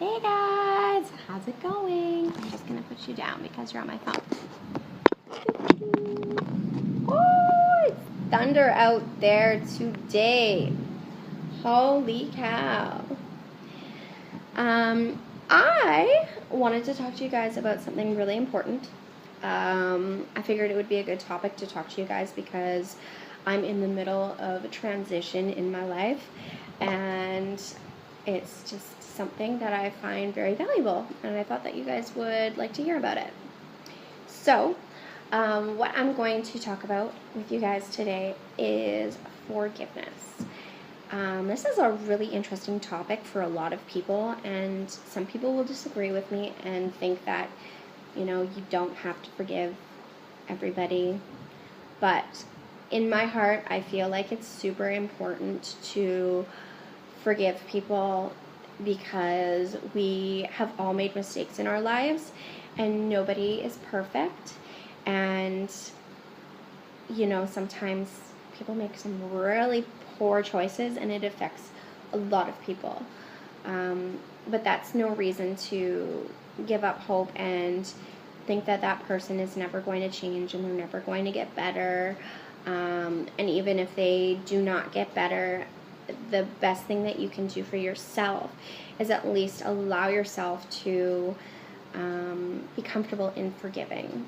Hey guys, how's it going? I'm just gonna put you down because you're on my phone. Oh, it's thunder out there today. Holy cow. I wanted to talk to you guys about something really important. I figured it would be a good topic to talk to you guys because I'm in the middle of a transition in my life, and it's just something that I find very valuable, and I thought that you guys would like to hear about it. So, what I'm going to talk about with you guys today is forgiveness. This is a really interesting topic for a lot of people, and some people will disagree with me and think that, you don't have to forgive everybody. But in my heart, I feel like it's super important to forgive people because we have all made mistakes in our lives and nobody is perfect. And, sometimes people make some really poor choices and it affects a lot of people. But that's no reason to give up hope and think that that person is never going to change and they're never going to get better. And even if they do not get better, the best thing that you can do for yourself is at least allow yourself to be comfortable in forgiving,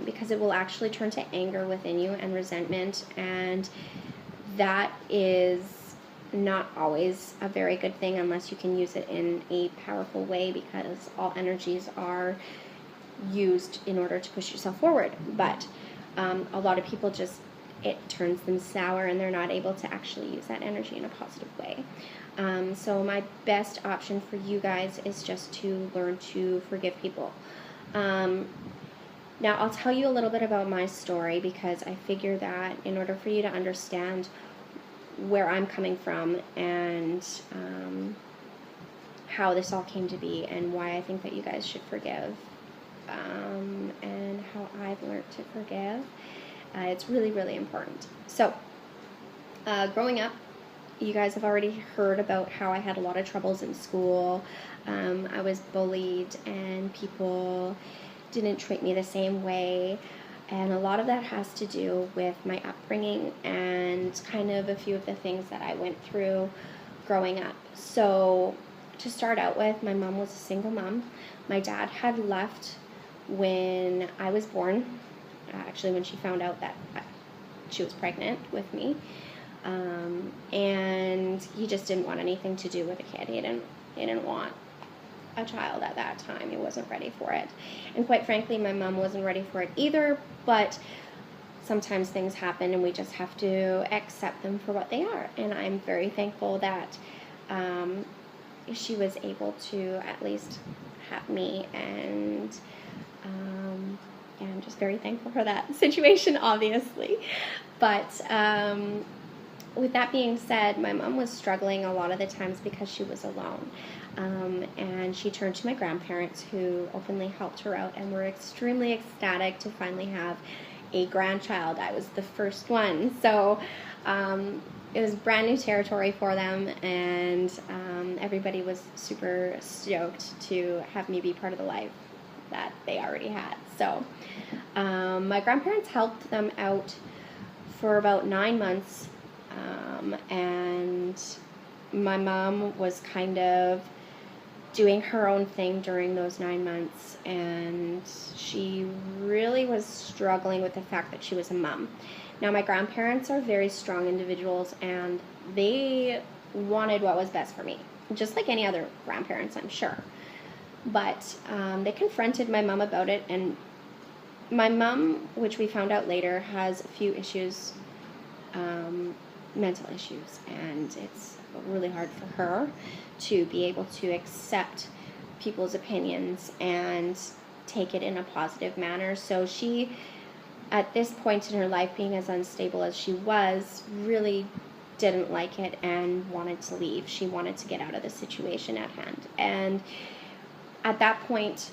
because it will actually turn to anger within you and resentment, and that is not always a very good thing unless you can use it in a powerful way, because all energies are used in order to push yourself forward. But a lot of people it turns them sour and they're not able to actually use that energy in a positive way. So my best option for you guys is just to learn to forgive people. Now I'll tell you a little bit about my story, because I figure that in order for you to understand where I'm coming from and how this all came to be and why I think that you guys should forgive, and how I've learned to forgive. It's really, really important. So, growing up, you guys have already heard about how I had a lot of troubles in school. I was bullied and people didn't treat me the same way. And a lot of that has to do with my upbringing and kind of a few of the things that I went through growing up. So, to start out with, my mom was a single mom. My dad had left when I was born. Actually, when she found out that she was pregnant with me, and he just didn't want anything to do with a kid. He didn't want a child at that time. He wasn't ready for it, and quite frankly, my mom wasn't ready for it either. But sometimes things happen, and we just have to accept them for what they are. And I'm very thankful that she was able to at least have me, and I'm just very thankful for that situation, obviously. But with that being said, my mom was struggling a lot of the times because she was alone. And she turned to my grandparents, who openly helped her out and were extremely ecstatic to finally have a grandchild. I was the first one. So it was brand new territory for them, and everybody was super stoked to have me be part of the life that they already had. So my grandparents helped them out for about 9 months, and my mom was kind of doing her own thing during those 9 months, and she really was struggling with the fact that she was a mom. Now, my grandparents are very strong individuals, and they wanted what was best for me, just like any other grandparents, I'm sure. But they confronted my mom about it, and my mom, which we found out later, has a few issues, mental issues, and it's really hard for her to be able to accept people's opinions and take it in a positive manner. So she, at this point in her life, being as unstable as she was, really didn't like it and wanted to leave. She wanted to get out of the situation at hand. And at that point,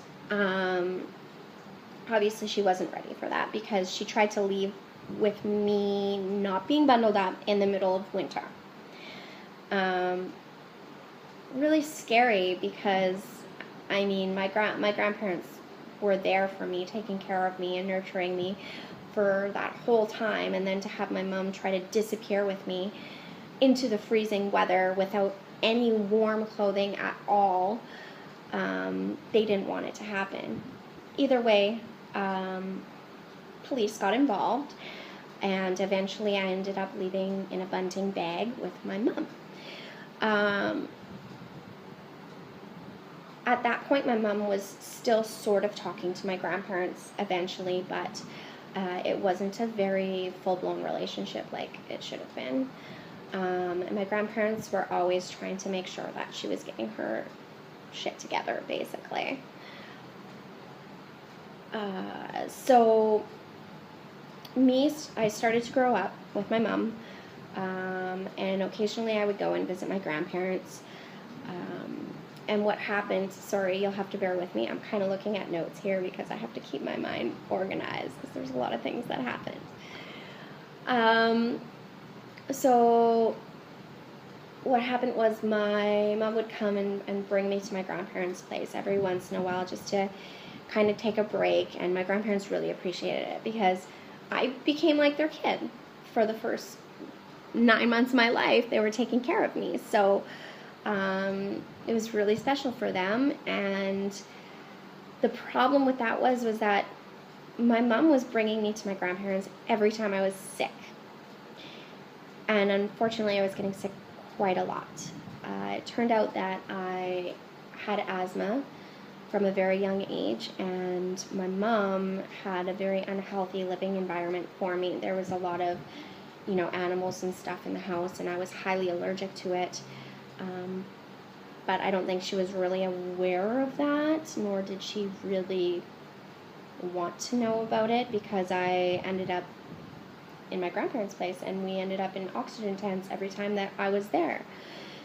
obviously she wasn't ready for that, because she tried to leave with me not being bundled up in the middle of winter. really scary because, I mean, my grandparents were there for me, taking care of me and nurturing me for that whole time, and then to have my mom try to disappear with me into the freezing weather without any warm clothing at all, they didn't want it to happen. Either way, police got involved, and eventually I ended up leaving in a bunting bag with my mom. At that point, my mom was still sort of talking to my grandparents eventually, but it wasn't a very full-blown relationship like it should have been. And my grandparents were always trying to make sure that she was getting her shit together, basically. So I started to grow up with my mom, and occasionally I would go and visit my grandparents. And what happened, sorry, you'll have to bear with me, I'm kind of looking at notes here because I have to keep my mind organized because there's a lot of things that happened. So what happened was my mom would come and bring me to my grandparents' place every once in a while just to kind of take a break, and my grandparents really appreciated it because I became like their kid. For the first 9 months of my life, they were taking care of me, so it was really special for them. And the problem with that was that my mom was bringing me to my grandparents every time I was sick, and unfortunately I was getting sick quite a lot. It turned out that I had asthma from a very young age, and my mom had a very unhealthy living environment for me. There was a lot of, animals and stuff in the house, and I was highly allergic to it. But I don't think she was really aware of that, nor did she really want to know about it, because I ended up in my grandparents' place, and we ended up in oxygen tents every time that I was there.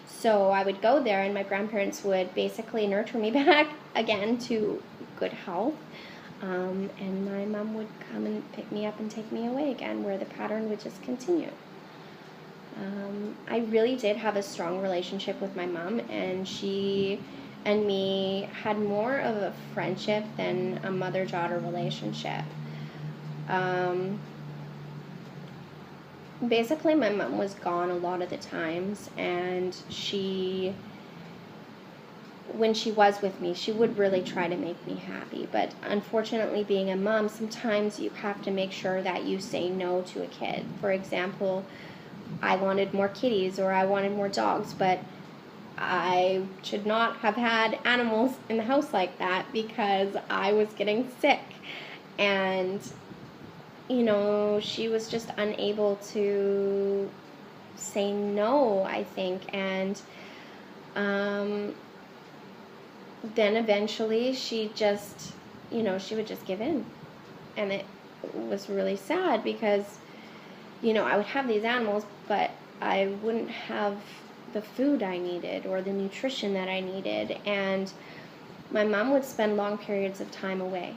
So I would go there, and my grandparents would basically nurture me back again to good health. And my mom would come and pick me up and take me away again, where the pattern would just continue. I really did have a strong relationship with my mom, and she and me had more of a friendship than a mother-daughter relationship. Basically, my mom was gone a lot of the times, and when she was with me, she would really try to make me happy. But unfortunately, being a mom, sometimes you have to make sure that you say no to a kid. For example, I wanted more kitties, or I wanted more dogs, but I should not have had animals in the house like that because I was getting sick. And she was just unable to say no, I think. And then eventually she just, she would just give in. And it was really sad because, I would have these animals, but I wouldn't have the food I needed or the nutrition that I needed. And my mom would spend long periods of time away.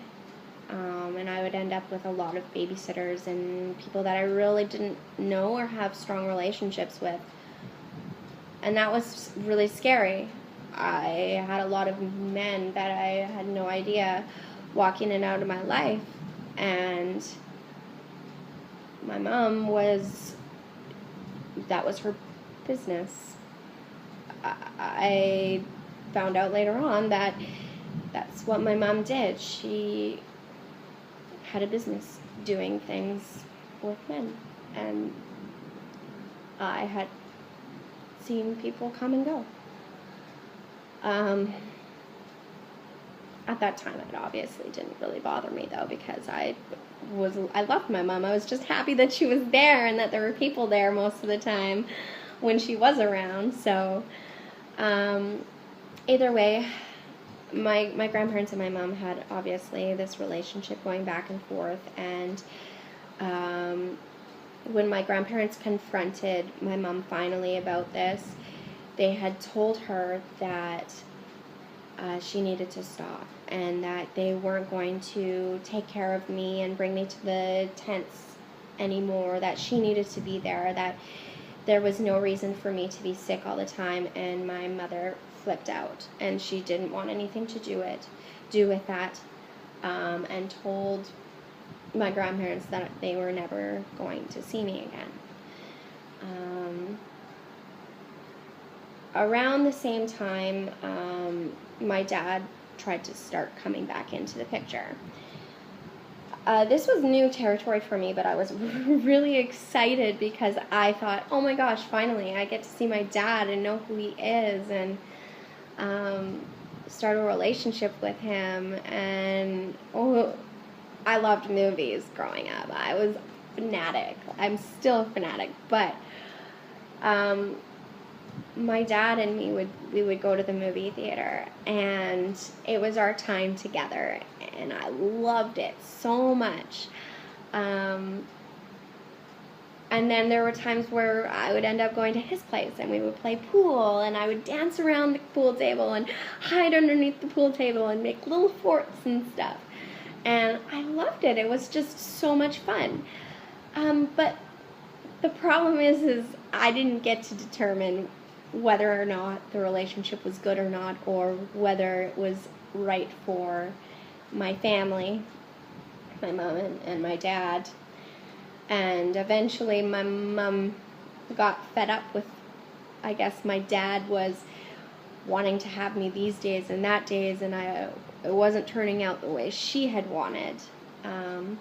And I would end up with a lot of babysitters and people that I really didn't know or have strong relationships with. And that was really scary. I had a lot of men that I had no idea walking in and out of my life. And my mom that was her business. I found out later on that that's what my mom did. She had a business doing things with men, and I had seen people come and go. At that time, it obviously didn't really bother me, though, because I loved my mom. I was just happy that she was there and that there were people there most of the time when she was around. So either way, my grandparents and my mom had obviously this relationship going back and forth. And when my grandparents confronted my mom finally about this, they had told her that she needed to stop, and that they weren't going to take care of me and bring me to the tents anymore, that she needed to be there, that there was no reason for me to be sick all the time. And my mother flipped out, and she didn't want anything to do with that, and told my grandparents that they were never going to see me again. Around the same time, my dad tried to start coming back into the picture. This was new territory for me, but I was really excited because I thought, oh my gosh, finally I get to see my dad and know who he is, and start a relationship with him. And I loved movies growing up. I was a fanatic. I'm still a fanatic, but my dad and me would go to the movie theater, and it was our time together, and I loved it so much. And then there were times where I would end up going to his place, and we would play pool, and I would dance around the pool table and hide underneath the pool table and make little forts and stuff. And I loved it. It was just so much fun. But the problem is I didn't get to determine whether or not the relationship was good or not, or whether it was right for my family, my mom and my dad. And eventually my mom got fed up with, I guess my dad was wanting to have me these days and that days, and it wasn't turning out the way she had wanted. And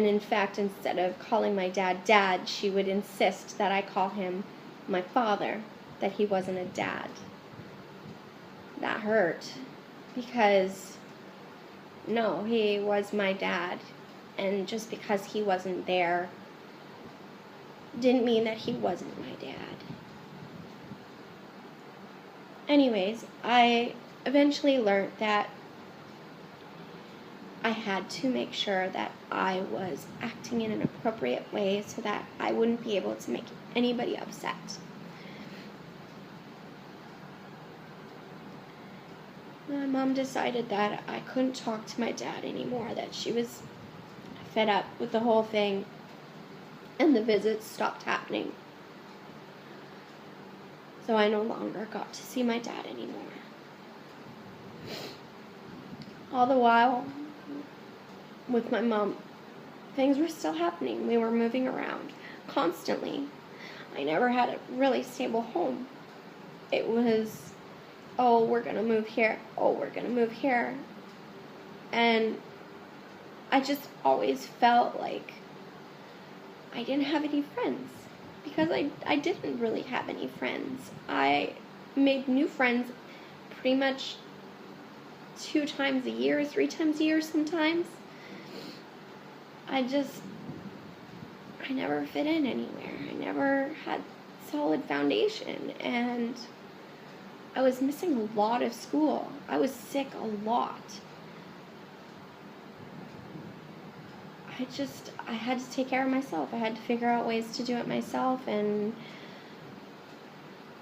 in fact, instead of calling my dad, she would insist that I call him my father, that he wasn't a dad. That hurt, because no, he was my dad, and just because he wasn't there didn't mean that he wasn't my dad. Anyways, I eventually learned that I had to make sure that I was acting in an appropriate way so that I wouldn't be able to make anybody upset. My mom decided that I couldn't talk to my dad anymore, that she was fed up with the whole thing, and the visits stopped happening. So I no longer got to see my dad anymore. All the while, with my mom, things were still happening. We were moving around constantly. I never had a really stable home. It was, oh, we're going to move here. Oh, we're going to move here. And I just always felt like I didn't have any friends, because I didn't really have any friends. I made new friends pretty much 2 times a year, 3 times a year sometimes. I never fit in anywhere. I never had solid foundation, and I was missing a lot of school. I was sick a lot. I had to take care of myself. I had to figure out ways to do it myself, and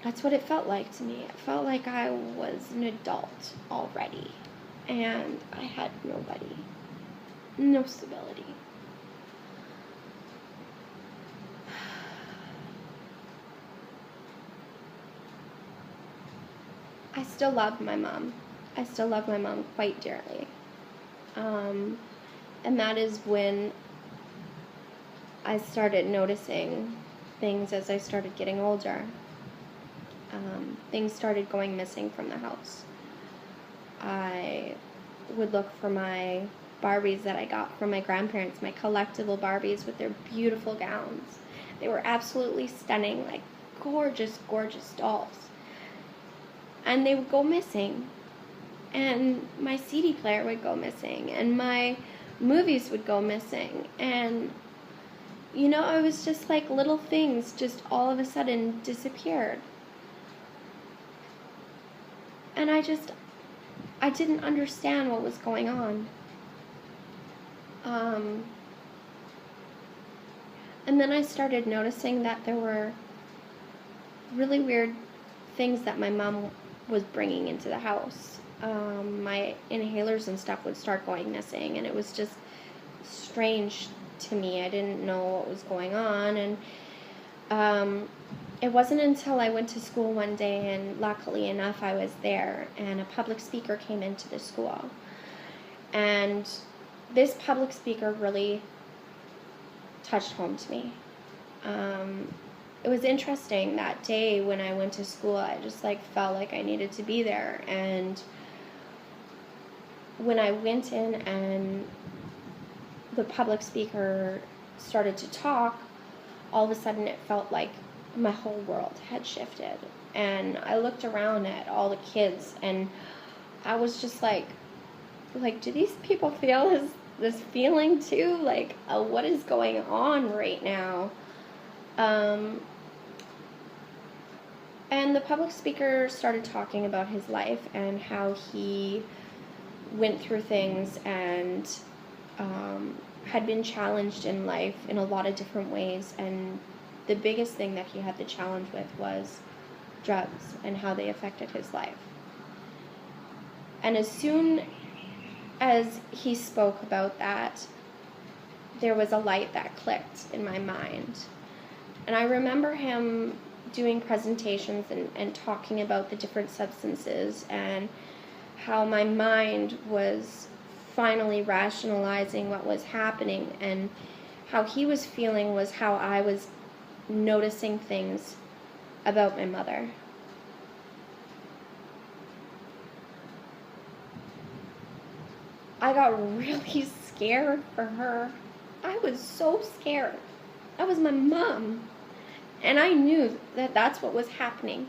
that's what it felt like to me. It felt like I was an adult already, and I had nobody, no stability. I still love my mom. I still love my mom quite dearly. And that is when I started noticing things as I started getting older. Things started going missing from the house. I would look for my Barbies that I got from my grandparents, my collectible Barbies with their beautiful gowns. They were absolutely stunning, like gorgeous, gorgeous dolls. And they would go missing. And my CD player would go missing. And my movies would go missing. And, you know, it was just like little things just all of a sudden disappeared. And I didn't understand what was going on. And then I started noticing that there were really weird things that my mom was bringing into the house. My inhalers and stuff would start going missing, and it was just strange to me. I didn't know what was going on, and it wasn't until I went to school one day, and luckily enough I was there, and a public speaker came into the school. And this public speaker really touched home to me. It was interesting that day when I went to school. I just felt like I needed to be there. And when I went in and the public speaker started to talk, all of a sudden it felt like my whole world had shifted. And I looked around at all the kids, and I was just like, do these people feel this feeling too? What is going on right now? And the public speaker started talking about his life and how he went through things and had been challenged in life in a lot of different ways. And the biggest thing that he had the challenge with was drugs and how they affected his life. And as soon as he spoke about that, there was a light that clicked in my mind. And I remember him doing presentations and talking about the different substances and how my mind was finally rationalizing what was happening, and how he was feeling was how I was noticing things about my mother. I got really scared for her. I was so scared. That was my mom. And I knew that that's what was happening.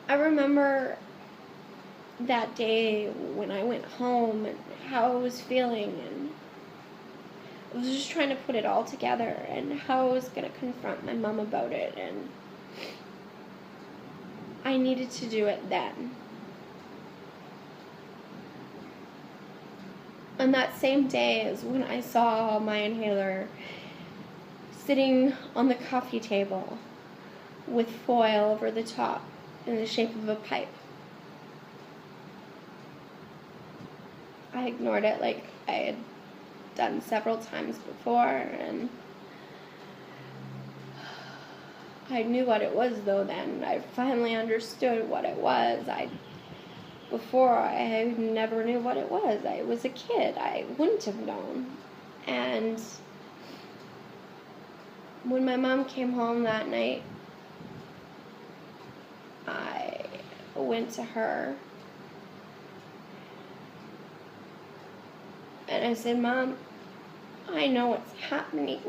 I remember that day when I went home and how I was feeling, and I was just trying to put it all together and how I was going to confront my mom about it, and I needed to do it then. And that same day is when I saw my inhaler sitting on the coffee table with foil over the top in the shape of a pipe. I ignored it like I had done several times before, and I knew what it was though then. I finally understood what it was. Before, I never knew what it was. I was a kid. I wouldn't have known. And when my mom came home that night, I went to her and I said, "Mom, I know what's happening,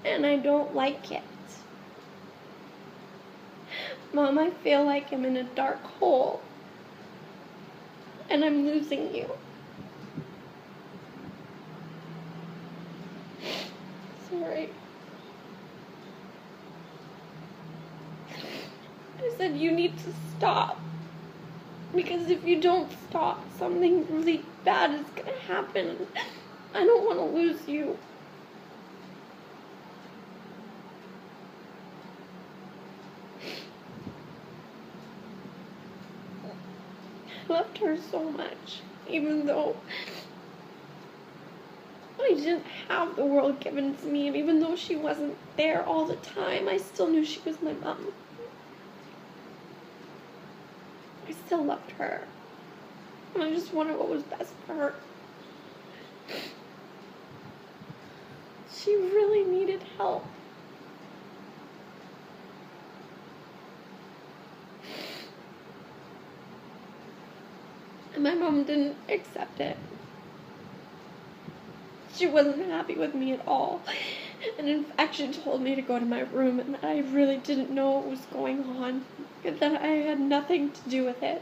and I don't like it. Mom, I feel like I'm in a dark hole, and I'm losing you." Sorry. I said, "You need to stop, because if you don't stop, something really bad is going to happen. I don't want to lose you." I loved her so much, even though I didn't have the world given to me, and even though she wasn't there all the time, I still knew she was my mom. I still loved her, and I just wanted what was best for her. She really needed help. And my mom didn't accept it. She wasn't happy with me at all. And in fact, she told me to go to my room, and that I really didn't know what was going on, and that I had nothing to do with it.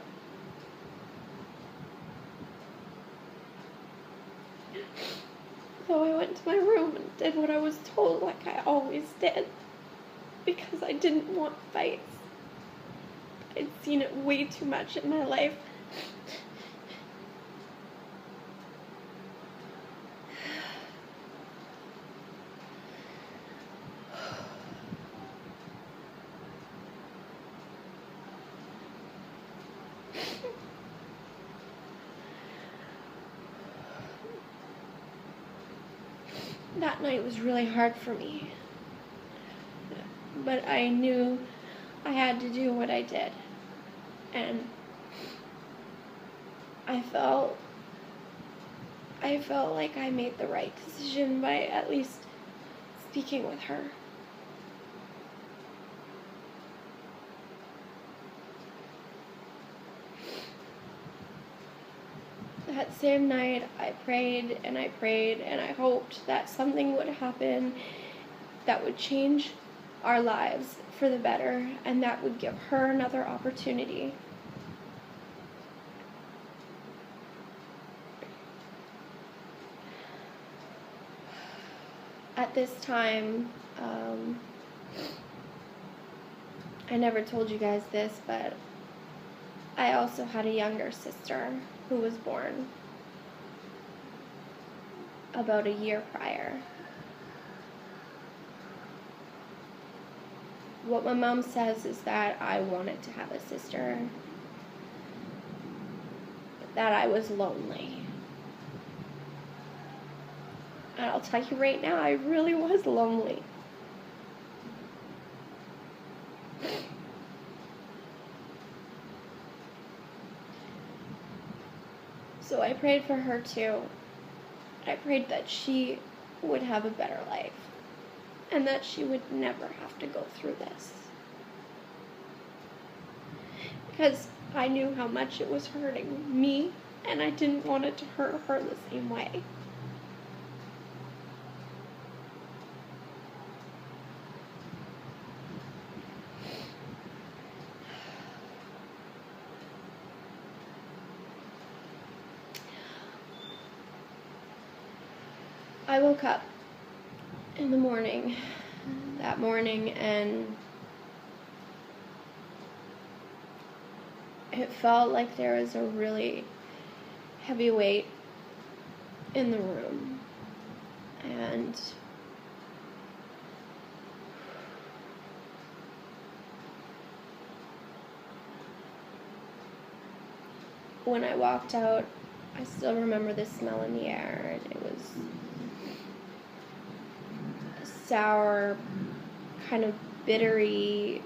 So I went to my room and did what I was told, like I always did, because I didn't want fights. I'd seen it way too much in my life. that night was really hard for me. But I knew I had to do what I did. And I felt like I made the right decision by at least speaking with her. That same night, I prayed and I prayed and I hoped that something would happen that would change our lives for the better and that would give her another opportunity. At this time, I never told you guys this, but I also had a younger sister who was born about a year prior. What my mom says is that I wanted to have a sister, that I was lonely. And I'll tell you right now, I really was lonely. So I prayed for her too. I prayed that she would have a better life and that she would never have to go through this. Because I knew how much it was hurting me and I didn't want it to hurt her the same way. I woke up in the morning, that morning, and it felt like there was a really heavy weight in the room. And when I walked out, I still remember the smell in the air, and it was sour, kind of bittery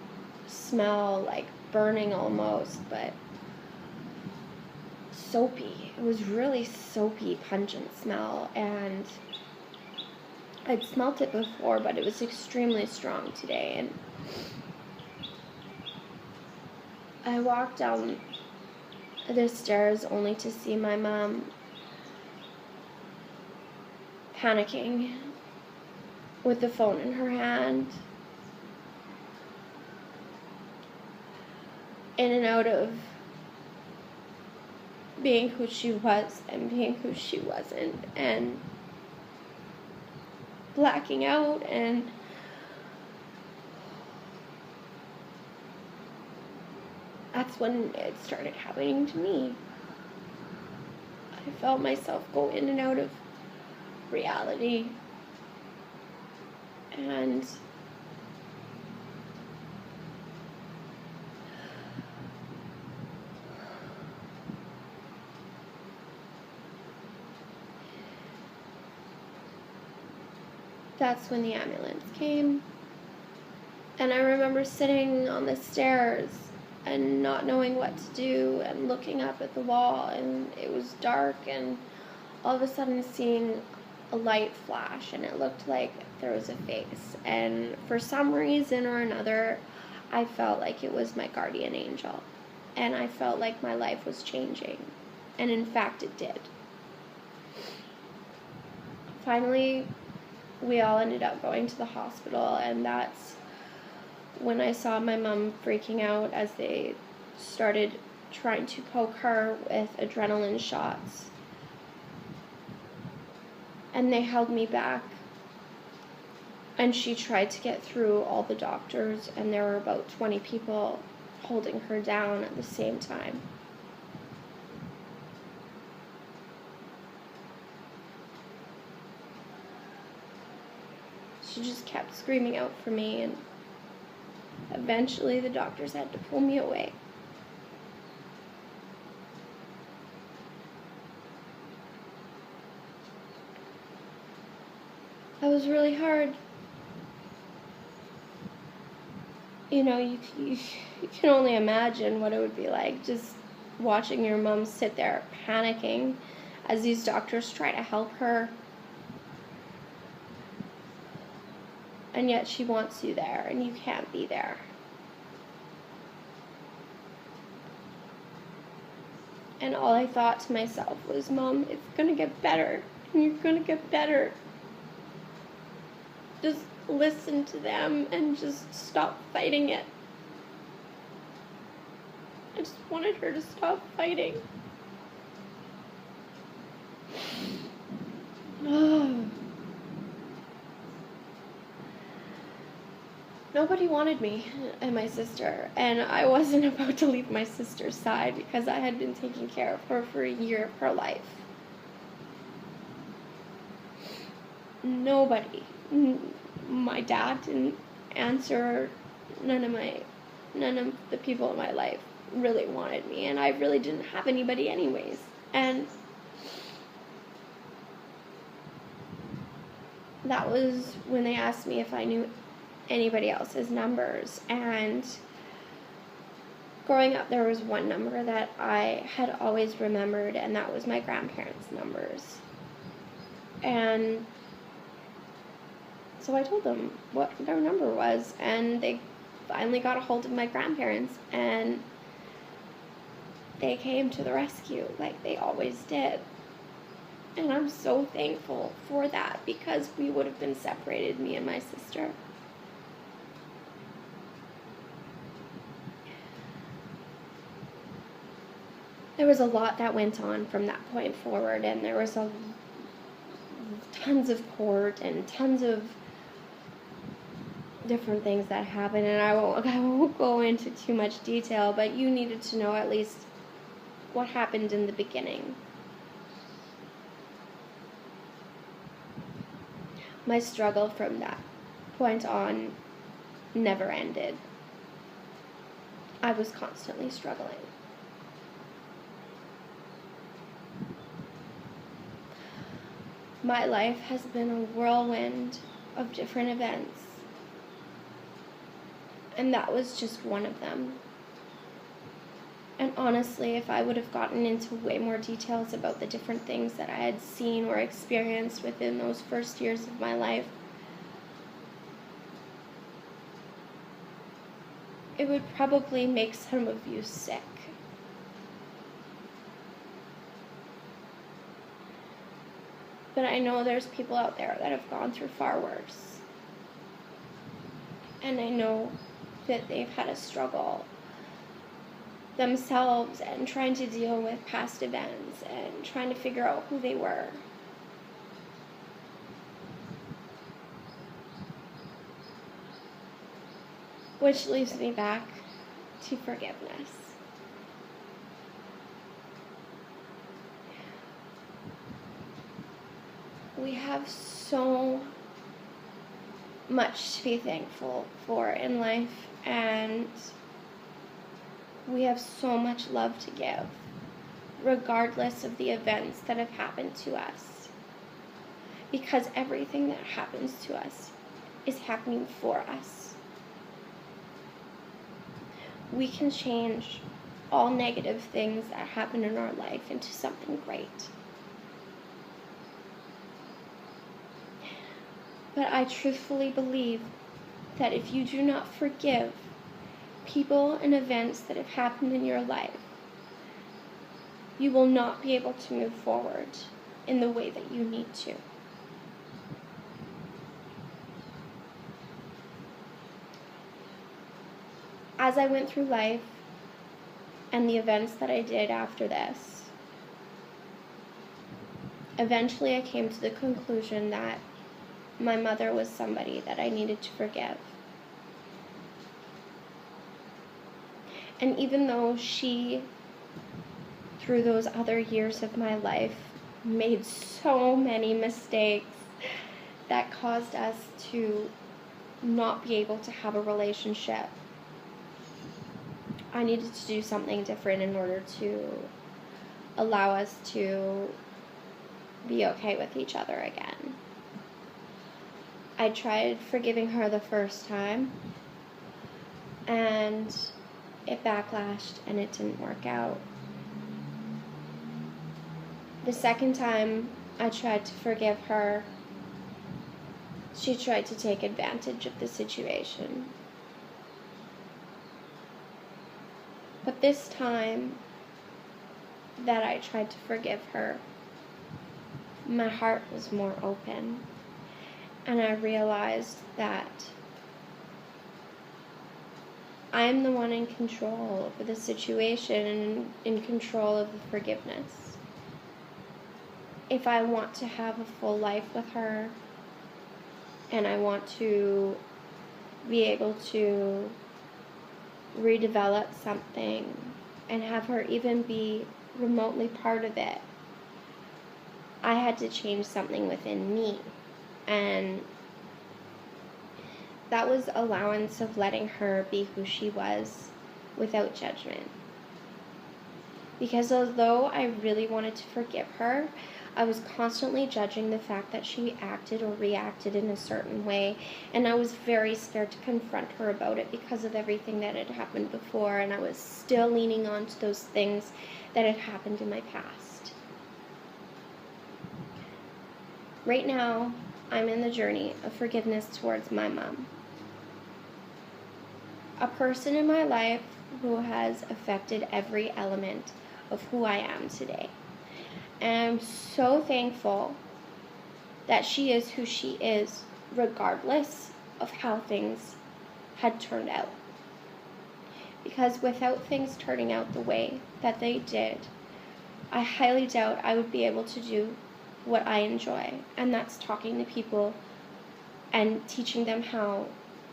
smell, like burning almost, but soapy. It was really soapy, pungent smell, and I'd smelt it before, but it was extremely strong today. And I walked down the stairs only to see my mom panicking with the phone in her hand, in and out of being who she was and being who she wasn't, and blacking out. And that's when it started happening to me. I felt myself go in and out of reality. And that's when the ambulance came. And I remember sitting on the stairs and not knowing what to do and looking up at the wall, and it was dark, and all of a sudden seeing a light flash, and it looked like there was a face, and for some reason or another I felt like it was my guardian angel, and I felt like my life was changing, and in fact it did. Finally, we all ended up going to the hospital, and that's when I saw my mom freaking out as they started trying to poke her with adrenaline shots. And they held me back, and she tried to get through all the doctors, and there were about 20 people holding her down at the same time. She just kept screaming out for me, and eventually the doctors had to pull me away. I was really hard. You know, you can only imagine what it would be like just watching your mom sit there panicking as these doctors try to help her. And yet she wants you there, and you can't be there. And all I thought to myself was, Mom, it's going to get better. And you're going to get better. Just listen to them and just stop fighting it. I just wanted her to stop fighting. Nobody wanted me and my sister, and I wasn't about to leave my sister's side because I had been taking care of her for a year of her life. Nobody. My dad didn't answer. None of the people in my life really wanted me, and I really didn't have anybody anyways. And that was when they asked me if I knew anybody else's numbers. And growing up, there was one number that I had always remembered, and that was my grandparents' numbers. And so I told them what their number was, and they finally got a hold of my grandparents, and they came to the rescue like they always did. And I'm so thankful for that, because we would have been separated, me and my sister. There was a lot that went on from that point forward, and there was tons of court and tons of different things that happened, and I won't go into too much detail, but you needed to know at least what happened in the beginning. My struggle from that point on never ended. I was constantly struggling. My life has been a whirlwind of different events, and that was just one of them. And honestly, if I would have gotten into way more details about the different things that I had seen or experienced within those first years of my life, it would probably make some of you sick. But I know there's people out there that have gone through far worse. And I know that they've had a struggle themselves and trying to deal with past events and trying to figure out who they were. Which leads me back to forgiveness. We have so much to be thankful for in life, and we have so much love to give, regardless of the events that have happened to us. Because everything that happens to us is happening for us. We can change all negative things that happen in our life into something great. But I truthfully believe that if you do not forgive people and events that have happened in your life, you will not be able to move forward in the way that you need to. As I went through life and the events that I did after this, eventually I came to the conclusion that my mother was somebody that I needed to forgive. And even though she, through those other years of my life, made so many mistakes that caused us to not be able to have a relationship, I needed to do something different in order to allow us to be okay with each other again. I tried forgiving her the first time, and it backlashed and it didn't work out. The second time I tried to forgive her, she tried to take advantage of the situation. But this time that I tried to forgive her, my heart was more open, and I realized that I'm the one in control of the situation and in control of the forgiveness. If I want to have a full life with her, and I want to be able to redevelop something and have her even be remotely part of it, I had to change something within me. And that was allowance of letting her be who she was without judgment. Because although I really wanted to forgive her, I was constantly judging the fact that she acted or reacted in a certain way, and I was very scared to confront her about it because of everything that had happened before, and I was still leaning on to those things that had happened in my past. Right now, I'm in the journey of forgiveness towards my mom. A person in my life who has affected every element of who I am today. And I'm so thankful that she is who she is, regardless of how things had turned out. Because without things turning out the way that they did, I highly doubt I would be able to do what I enjoy, and that's talking to people and teaching them how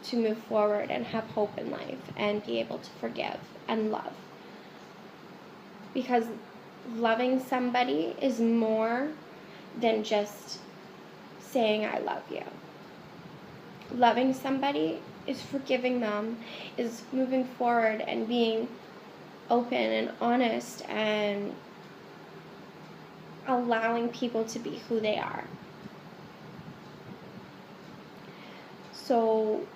to move forward and have hope in life and be able to forgive and love. Because loving somebody is more than just saying I love you. Loving somebody is forgiving them, is moving forward and being open and honest and allowing people to be who they are. So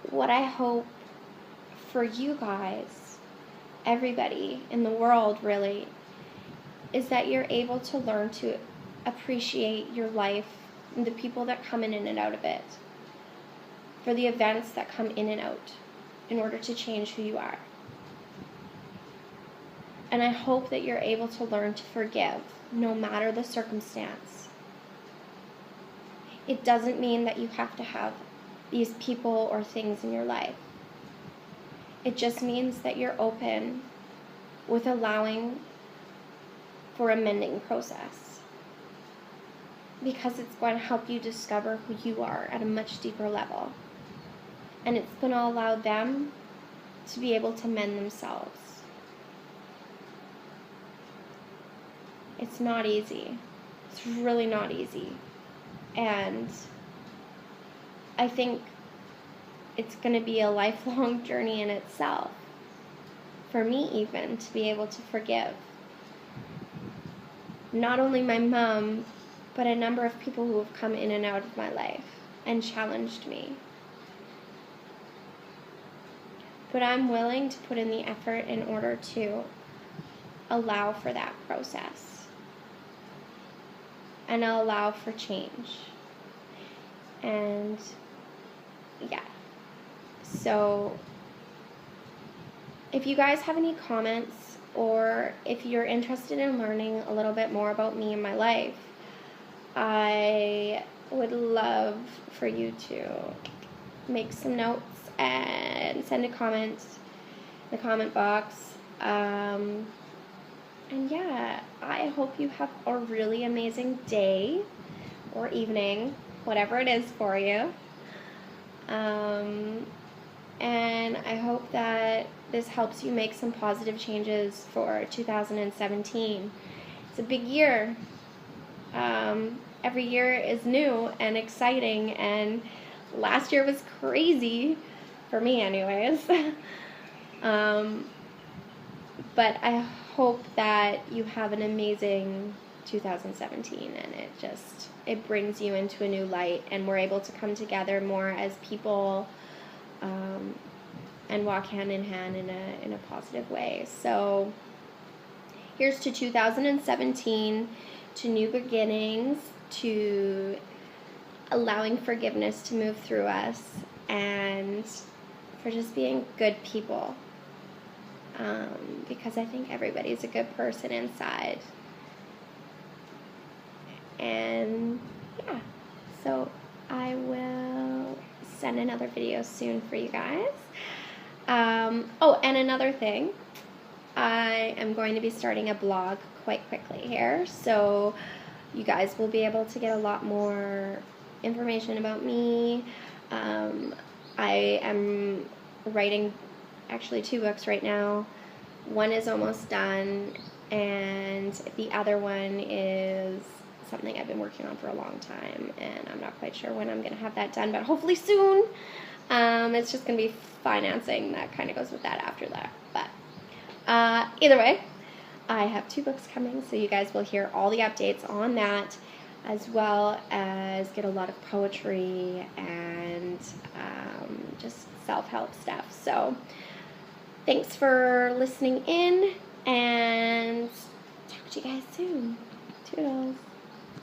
what I hope for you guys, everybody in the world really, is that you're able to learn to appreciate your life and the people that come in and out of it, for the events that come in and out, in order to change who you are. And I hope that you're able to learn to forgive, no matter the circumstance. It doesn't mean that you have to have these people or things in your life. It just means that you're open with allowing for a mending process, because it's going to help you discover who you are at a much deeper level, and it's going to allow them to be able to mend themselves. It's not easy. It's really not easy. And I think it's going to be a lifelong journey in itself, for me even, to be able to forgive not only my mom, but a number of people who have come in and out of my life and challenged me. But I'm willing to put in the effort in order to allow for that process and allow for change. And yeah, so if you guys have any comments, or if you're interested in learning a little bit more about me and my life, I would love for you to make some notes and send a comment in the comment box. And yeah, I hope you have a really amazing day or evening, whatever it is for you. And I hope that this helps you make some positive changes for 2017. It's a big year. Every year is new and exciting, and last year was crazy, for me anyways. But I hope that you have an amazing 2017, and it brings you into a new light, and we're able to come together more as people, and walk hand in hand in a positive way. So here's to 2017, to new beginnings, to allowing forgiveness to move through us, and for just being good people, because I think everybody's a good person inside. And yeah, so I will send another video soon for you guys. Oh, and another thing, I am going to be starting a blog quite quickly here, so you guys will be able to get a lot more information about me. I am writing actually 2 books right now. One is almost done, and the other one is something I've been working on for a long time, and I'm not quite sure when I'm going to have that done, but hopefully soon. It's just going to be financing that kind of goes with that after that. But either way, I have 2 books coming, so you guys will hear all the updates on that, as well as get a lot of poetry and just self-help stuff. So thanks for listening in, and talk to you guys soon. Toodles.